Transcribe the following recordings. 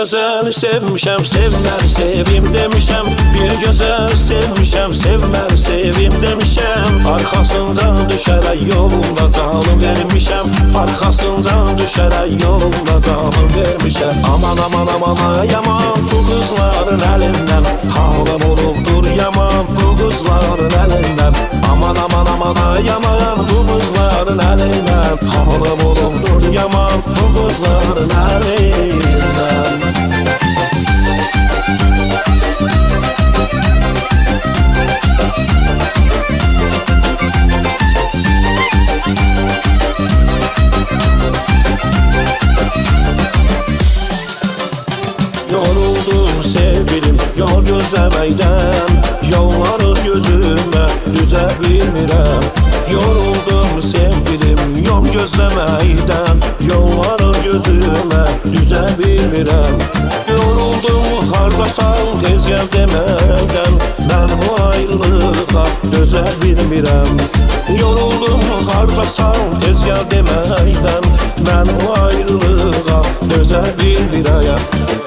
gözəl sevmişəm, sevməli sevim demişəm. Bir gözəl sevmişəm, sevməli sevim demişəm. Arxasından düşərək yolunda canım vermişəm. Arxasından düşərək yolunda canım vermişəm. Aman aman aman ay aman, bu qızların əlindən halım olubdur yaman, bu qızların əlindən. Aman aman aman ay aman, bu qızların əlindən halım olubdur yaman, bu qızların əlindən. Yoruldum sevgilim yol gözləməkdən, yolları gözümə düzə bilmirəm. Yoruldum sevgilim yol gözləməkdən, yolları gözümə düzə bilmirəm. Yoruldum hardasan tez gəl deməkdən, mən bu ayrılığa dözə bilmirəm. Yoruldum hardasan tez gəl deməkdən, mən bu ayrılığa dözə bilmirəm.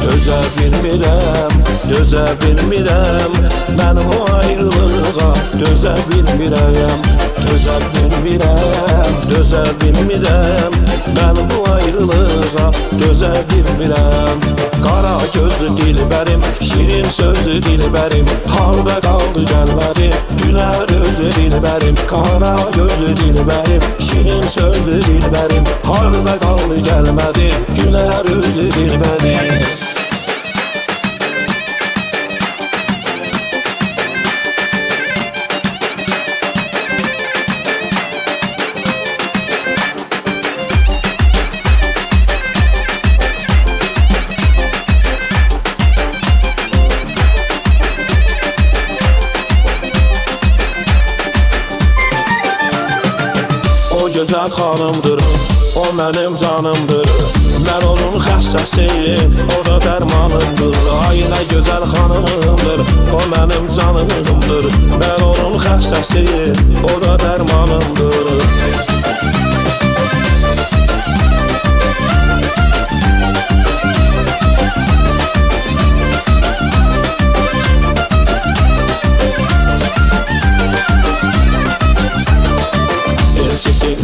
Dözə bilmirəm, dözə bilmirəm, mən bu ayrılığa dözə bilmirəm. Dözə bilmirəm, dözə bilmirəm, mən bu ayrılığa dözə bilmirəm. Qara gözlü dilbərim, şirin sözlü dilbərim, harda qaldı gəlmədi gülər özü dilbərim. Qara gözlü dilbərim, şirin sözlü dilbərim, harda qaldı gəlmədi gülər özü dilbərim. Gözəl xanımdır, o mənim canımdır. Mən onun xəstəsiyim, o da dərmanımdır. Ay nə gözəl xanımdır, o mənim canımdır. Mən onun xəstəsiyim, o da dərmanımdır.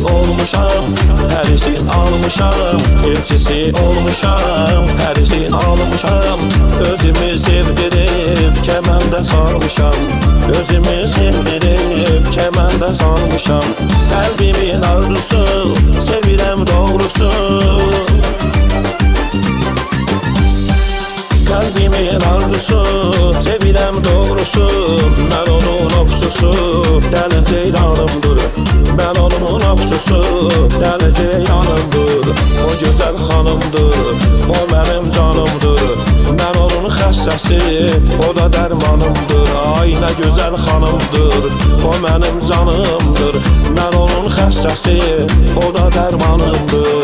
Olmuşam, hər izin almışam, elçisi olmuşam, hər izin almışam. Özümü sevdirib, kəməndə sarmışam, özümü sevdirib, kəməndə sarmışam. Qəlbimin arzusu, sevirəm doğrusu. Qəlbimin arzusu, sevirəm doğrusu. Mən onun obsusu, dəli ceylanımdır. Mən onun obsusu, dəli ceylanımdır. O gözəl xanımdır, o mənim canımdır. Mən onun xəstəsi, o da dərmanımdır. Ay nə gözəl xanımdır, o mənim canımdır. Mən onun xəstəsi, o da dərmanımdır.